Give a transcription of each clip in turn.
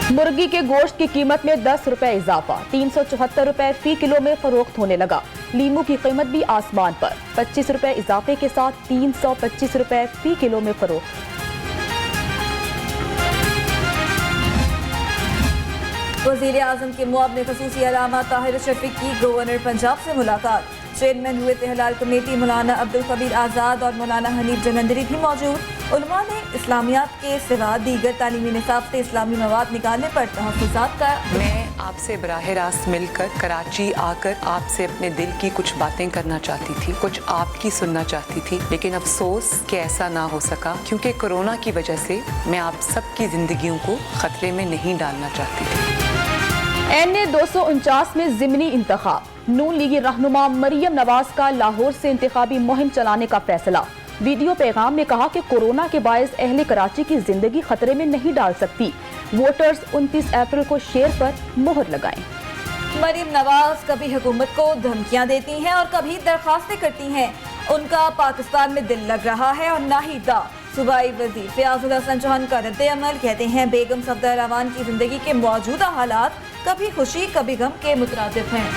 मुर्गी के गोश्त की कीमत में 10 रुपए इजाफा, 374 रुपए फी किलो में फरोख्त होने लगा। लीमू की कीमत भी आसमान पर, 25 रुपए इजाफे के साथ 325 रुपए फी किलो में फरोख्त। वज़ीर आज़म के मुआविन ख़ुसूसी अल्लामा ताहिर शफीक की गवर्नर पंजाब से मुलाकात। चेयरमैन हुए इत्तेहलाल कमेटी मौलाना अब्दुल कबीर आज़ाद और मौलाना हनीफ जलंधरी भी मौजूद। उलमा ने इस्लामियात के सिवा दीगर तालीमी निसाब से इस्लामी मवाद निकालने पर तहफ़्फ़ुज़ात का। मैं आपसे बराह रास्त मिलकर कराची आकर आपसे अपने दिल की कुछ बातें करना चाहती थी, कुछ आपकी सुनना चाहती थी, लेकिन अफसोस कि ऐसा ना हो सका क्योंकि कोरोना की वजह से मैं आप सबकी जिंदगियों को खतरे में नहीं डालना चाहती थी। NA 249 में ज़िमनी इंतखाब, नून लीगी रहनुमा मरियम नवाज का लाहौर से इंतखाबी मुहिम चलाने का फैसला। वीडियो पैगाम में कहा कि कोरोना के बायस अहले कराची की जिंदगी खतरे में नहीं डाल सकती। वोटर्स 29 अप्रैल को शेर पर मोहर लगाएं। मरियम नवाज कभी हुकूमत को धमकियां देती हैं और कभी दरखास्तें करती हैं। उनका पाकिस्तान में दिल लग रहा है और ना ही दा। सूबाई वज़ीर फ़याज़ुल हसन चौहान का रद्द अमल, कहते हैं बेगम सफदर रवान की जिंदगी के मौजूदा हालात कभी खुशी कभी गम के मुतरादिफ हैं।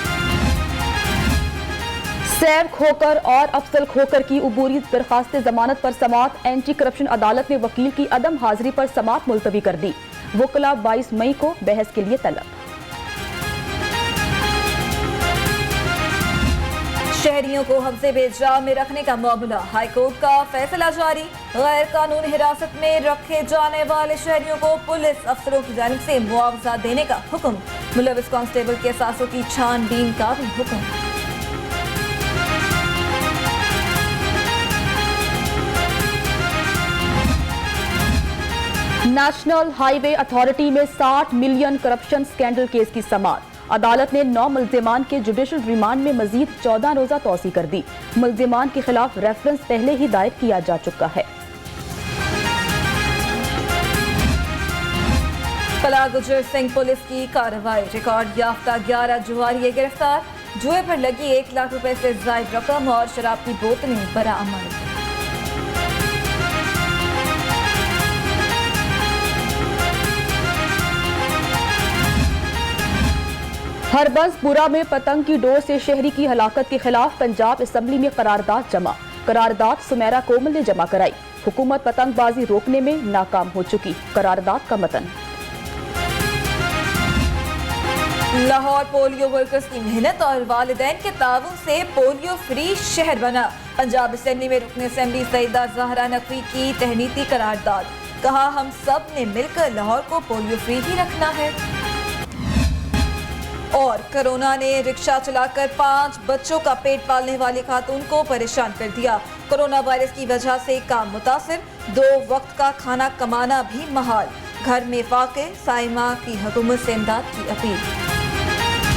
सैफ खोकर और अफजल खोकर की उबूरी दरखास्त जमानत पर समाअत। एंटी करप्शन अदालत ने वकील की अदम हाजिरी पर समाअत मुलतवी कर दी। वकला 22 मई को बहस के लिए तलब। शहरियों को हफ्ते बेजाम में रखने का मामला, हाईकोर्ट का फैसला जारी। गैर कानूनी हिरासत में रखे जाने वाले शहरियों को पुलिस अफसरों की जानिब से मुआवजा देने का हुक्म। मुलविस कांस्टेबल के असासों की छानबीन का भी हुक्म। नेशनल हाईवे अथॉरिटी में 60 मिलियन करप्शन स्कैंडल केस की समाअत। अदालत ने 9 मुल्जिमान के जुडिशल रिमांड में मजीद 14 रोजा तौसी कर दी। मुल्जिमान के खिलाफ रेफरेंस पहले ही दायर किया जा चुका है। कला गुजर सिंह पुलिस की कार्रवाई, रिकॉर्ड याफ्ता 11 जुआरी गिरफ्तार। जुए पर लगी 1 लाख रुपए से जायद रकम और शराब की बोतलें बरामद। हरबंसपुरा में पतंग की डोर से शहरी की हलाकत के खिलाफ पंजाब असम्बली में करारदाद जमा। करारदाद सुमेरा कोमल ने जमा कराई। हुकूमत पतंगबाजी रोकने में नाकाम हो चुकी। करारदाद का मतन। लाहौर पोलियो वर्कर्स की मेहनत और वालिदैन के ताउन से पोलियो फ्री शहर बना। पंजाब असम्बली में रुकन असम्बली सईदा ज़हरा नकवी की तहनीती करारदाद। कहा, हम सब ने मिलकर लाहौर को पोलियो फ्री ही रखना है। और कोरोना ने रिक्शा चलाकर 5 बच्चों का पेट पालने वाली खातून को परेशान कर दिया। कोरोना वायरस की वजह से काम मुतासिर, 2 वक्त का खाना कमाना भी महाल। घर में फाके, साइमा की हुकूमत से इमदाद की अपील।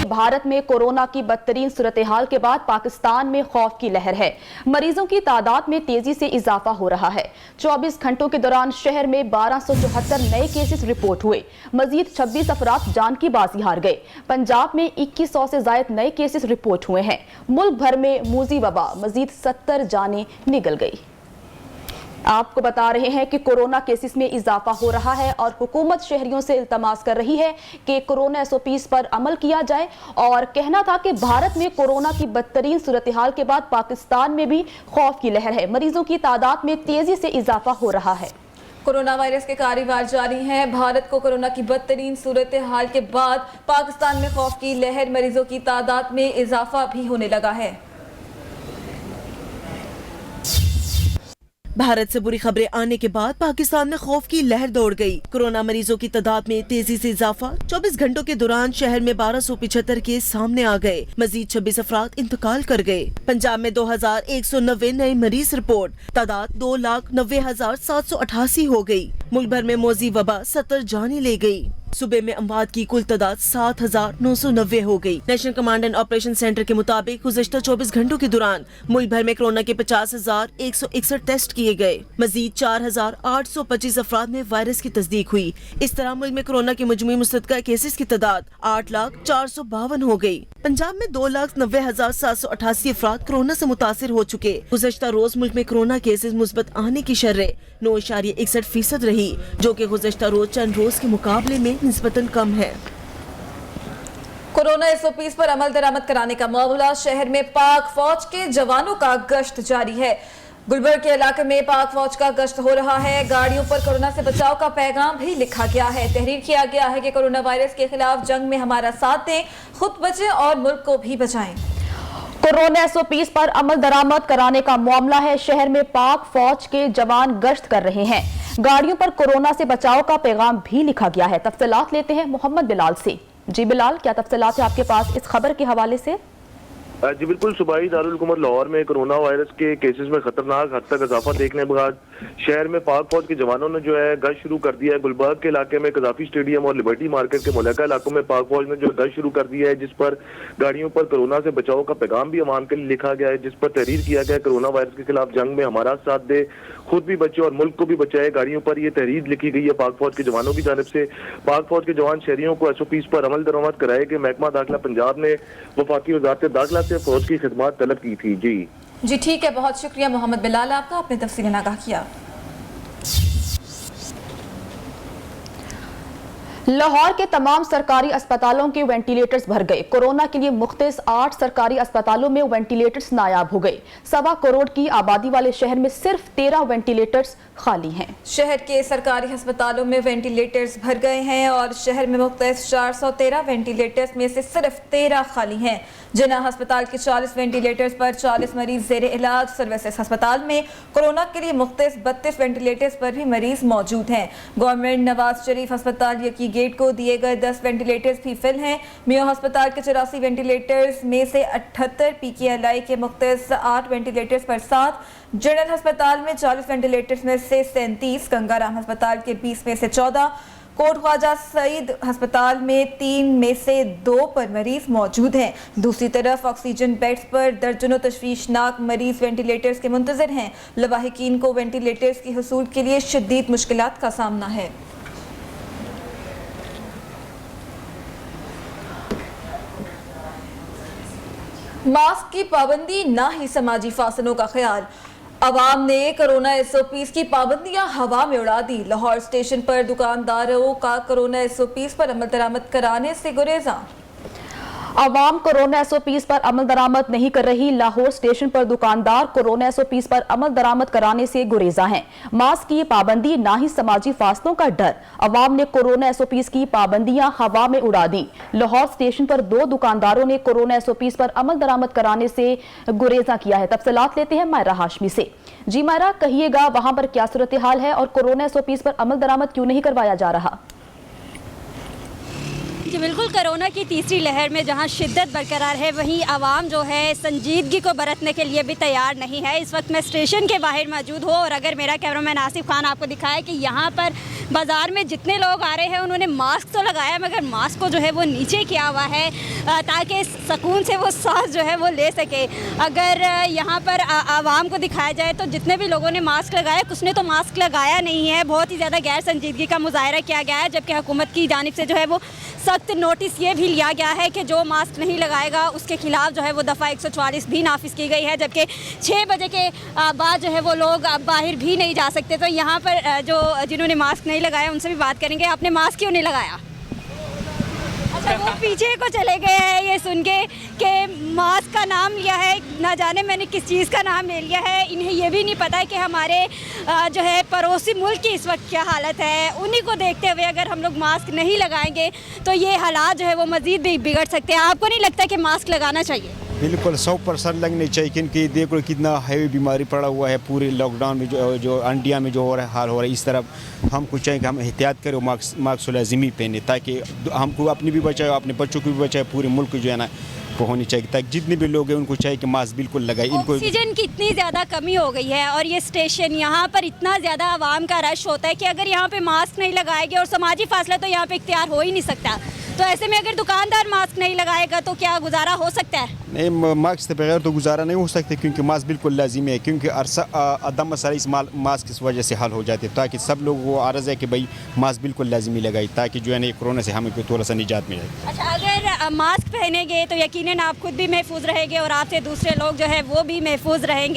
भारत में कोरोना की बदतरीन सूरत हाल के बाद पाकिस्तान में खौफ की लहर है। मरीजों की तादाद में तेजी से इजाफा हो रहा है। 24 घंटों के दौरान शहर में 1274 नए केसेस रिपोर्ट हुए। मजीद 26 अफराद जान की बाजी हार गए। पंजाब में 2100 से ज्यादा नए केसेस रिपोर्ट हुए हैं। मुल्क भर में मूजी वबा मजीद 70 जानें निकल गई। आपको बता रहे हैं कि कोरोना केसेस में इजाफा हो रहा है और हुकूमत शहरियों से इल्तमास कर रही है कि कोरोना SOPs पर अमल किया जाए। और कहना था कि भारत में कोरोना की बदतरीन सूरत हाल के बाद पाकिस्तान में भी खौफ की लहर है। मरीजों की तादाद में तेजी से इजाफा हो रहा है। कोरोना वायरस के कारोबार जारी हैं। भारत को कोरोना की बदतरीन सूरत हाल के बाद पाकिस्तान में खौफ की लहर, मरीजों की तादाद में इजाफा भी होने लगा है। भारत से बुरी खबरें आने के बाद पाकिस्तान में खौफ की लहर दौड़ गई। कोरोना मरीजों की तादाद में तेजी से इजाफा। 24 घंटों के दौरान शहर में 1275 केस सामने आ गए। मजीद 26 अफराद इंतकाल कर गए। पंजाब में 2190 नए मरीज रिपोर्ट। तादाद 2,90,788 हो गई। मुल्क भर में मौजी वबा 70 जाने ले गई। सूबे में अमवात की कुल तादाद 7,990 हो गई। National command and operation centre के मुताबिक गुज़श्ता 24 घंटों के दौरान मुल्क भर में कोरोना के 50,161 टेस्ट किए गए। मजीद 4,825 अफराद में वायरस की तस्दीक हुई। इस तरह मुल्क में कोरोना के मजमूई मुस्तक़ा केसेस की तादाद 8,0452 हो गई। पंजाब में 2,90,788 अफराद कोरोना से मुतासिर हो चुके। गुज़श्ता रोज मुल्क में कोरोना केसेस मुस्बत आने की शर्ह 9.61% रही, जो कि गुज़श्ता रोज चंद रोज के मुकाबले में बहुत निस्बतन कम है। कोरोना SOPs पर अमल दरामद कराने का मामला, शहर में पाक फौज के जवानों का गश्त जारी है। गुलबर्ग के इलाके में पाक फौज का गश्त हो रहा है। गाड़ियों पर कोरोना से बचाव का पैगाम भी लिखा गया है। तहरीर किया गया है कि कोरोना वायरस के खिलाफ जंग में हमारा साथ दें, खुद बचें और मुल्क को भी बचाएं। कोरोना SOPs पर अमल दरामद कराने का मामला है। शहर में पाक फौज के जवान गश्त कर रहे हैं। गाड़ियों पर कोरोना से बचाव का पैगाम भी लिखा गया है। तफसीलात लेते हैं मोहम्मद बिलाल से। जी बिलाल, क्या तफसीलात है आपके पास इस खबर के हवाले से? जी बिल्कुल, सूबाई दारुल हुकूमत लाहौर में कोरोना वायरस के केसेस में खतरनाक हद तक इजाफा देखने के बाद शहर में पाक फौज के जवानों ने जो है गश्त शुरू कर दिया है। गुलबर्ग के इलाके में कजाफी स्टेडियम और लिबर्टी मार्केट के मुलक्का इलाकों में पाक फौज ने जो गश्त शुरू कर दिया है, जिस पर गाड़ियों पर कोरोना से बचाव का पैगाम भी अवाम के लिए लिखा गया है, जिस पर तहरीर किया गया है कोरोना वायरस के खिलाफ जंग में हमारा साथ दे, खुद भी बचे और मुल्क को भी बचाए। गाड़ियों पर यह तहरीर लिखी गई है पाक फौज के जवानों की जानिब से। पाक फौज के जवान शहरियों को SOPs पर अमल दरामद कराए कि महकमा दाखिला पंजाब ने वफाकी वजारत दाखिला से फौज की खिदमत तलब की थी। जी ठीक है, बहुत शुक्रिया मोहम्मद बिलाल आपका, आपने तफसीलन आगाह किया। लाहौर के तमाम सरकारी अस्पतालों के वेंटिलेटर्स भर गए। कोरोना के लिए मुख्तलिफ 8 सरकारी अस्पतालों में वेंटिलेटर्स नायाब हो गए। 1.25 करोड़ की आबादी वाले शहर में सिर्फ 13 वेंटिलेटर्स खाली हैं। शहर के सरकारी अस्पतालों में वेंटिलेटर्स भर गए हैं और शहर में मुख्तलिफ 413 वेंटिलेटर्स में से सिर्फ 13 खाली हैं। जिना अस्पताल के 40 वेंटिलेटर्स पर 40 मरीज जेर इलाज। सर्विसेज अस्पताल में कोरोना के लिए मुख्तलिफ 32 वेंटिलेटर्स पर भी मरीज मौजूद हैं। गवर्नमेंट नवाज शरीफ अस्पताल यकी गेट को दिए गए 10 वेंटिलेटर्स भी फिल हैं। मियो अस्पताल के 84 वेंटिलेटर्स में से 78, PKLI के मुख्तलिफ 8 वेंटिलेटर्स पर 7, जनरल अस्पताल में 40 वेंटिलेटर्स में से 37, गंगाराम अस्पताल के 20 में से 14, कोट ख्वाजा सईद अस्पताल में 3 में से 2 पर मरीज मौजूद हैं। दूसरी तरफ ऑक्सीजन बेड्स पर दर्जनों तशवीशनाक मरीज वेंटिलेटर्स के मुंतजर हैं। लवाहिकीन को वेंटिलेटर्स की हसूल के लिए शदीद मुश्किलात का सामना है। मास्क की पाबंदी, ना ही समाजी फासलों का ख्याल। अवाम ने कोरोना SOPs की पाबंदियां हवा में उड़ा दी। लाहौर स्टेशन पर दुकानदारों का कोरोना SOPs पर अमल दरामद कराने से गुरेजा। अवाम कोरोना SOPs पर अमल दरामद नहीं कर रही। लाहौर स्टेशन पर दुकानदार कोरोना SOPs पर अमल दरामद कराने से गुरेजा हैं। मास्क की पाबंदी, ना ही समाजी फासलों का डर। अवाम ने कोरोना SOPs की पाबंदियां हवा में उड़ा दी। लाहौर स्टेशन पर 2 दुकानदारों ने कोरोना SOPs पर अमल दरामद कराने से गुरेजा किया है। तफसीलात लेते हैं मायरा हाशमी से। जी मायरा, कहिएगा वहां पर क्या सूरत हाल है और कोरोना SOPs पर अमल दरामद क्यों नहीं करवाया जा रहा? जी बिल्कुल, कोरोना की तीसरी लहर में जहां शिद्दत बरकरार है, वहीं आवाम जो है संजीदगी को बरतने के लिए भी तैयार नहीं है। इस वक्त मैं स्टेशन के बाहर मौजूद हूँ और अगर मेरा कैमरामैन आसिफ खान आपको दिखाए कि यहाँ पर बाज़ार में जितने लोग आ रहे हैं उन्होंने मास्क तो लगाया, मगर मास्क को जो है वो नीचे किया हुआ है ताकि सुकून से वो सांस जो है वो ले सके। अगर यहाँ पर आवाम को दिखाया जाए तो जितने भी लोगों ने मास्क लगाया, कुछ ने तो मास्क लगाया नहीं है। बहुत ही ज़्यादा गैर संजीदगी का मुजाहरा किया गया है, जबकि हुकूमत की जानिब से जो है वो सख्त नोटिस ये भी लिया गया है कि जो मास्क नहीं लगाएगा उसके खिलाफ जो है वो दफ़ा 144 भी नाफिज की गई है, जबकि 6 बजे के बाद जो है वो लोग बाहर भी नहीं जा सकते। तो यहाँ पर जो जिन्होंने मास्क नहीं लगाया उनसे भी बात करेंगे। आपने मास्क क्यों नहीं लगाया? अच्छा, वो पीछे को चले गए हैं ये सुन के कि मास्क का नाम लिया है, ना जाने मैंने किस चीज़ का नाम ले लिया है। इन्हें ये भी नहीं पता है कि हमारे जो है पड़ोसी मुल्क की इस वक्त क्या हालत है। उन्हीं को देखते हुए अगर हम लोग मास्क नहीं लगाएंगे तो ये हालात जो है वो मज़ीद भी बिगड़ सकते हैं। आपको नहीं लगता कि मास्क लगाना चाहिए? बिल्कुल 100% लगनी चाहिए, क्योंकि देखो कितना हैवी बीमारी पड़ा हुआ है पूरे लॉकडाउन में। जो इंडिया में जो हो रहा है हाल हो रहा है, इस तरफ हमको चाहिए कि हम एहतियात करें, मास्क लाज़मी पहने ताकि हमको अपनी भी बचाए, अपने बच्चों को भी बचाए, पूरे मुल्क जो है ना वो होनी चाहिए, ताकि जितने भी लोग हैं उनको चाहिए कि मास्क बिल्कुल लगाए। इनको ऑक्सीजन की इतनी ज़्यादा कमी हो गई है और ये स्टेशन यहाँ पर इतना ज़्यादा आवाम का रश होता है कि अगर यहाँ पे मास्क नहीं लगाएंगे और समाजी फासला तो यहाँ पे इख्तियार हो ही नहीं सकता। तो ऐसे में अगर दुकानदार मास्क नहीं लगाएगा तो क्या गुजारा हो सकता है? नहीं, मास्क से बगैर तो गुजारा नहीं हो सकता, क्योंकि मास्क बिल्कुल लाजिमी है, क्योंकि अदम मसाला इस मास्क की वजह से हल हो जाते हैं, ताकि सब लोगों को आरज़ है कि भाई मास्क बिल्कुल लाजिमी लगाए, ताकि जो है ना कोरोना से हमें थोड़ा सा निजात मिले। अच्छा, अगर मास्क पहनेंगे तो यकीनन आप खुद भी महफूज रहेंगे और आपसे दूसरे लोग जो है वो भी महफूज रहेंगे।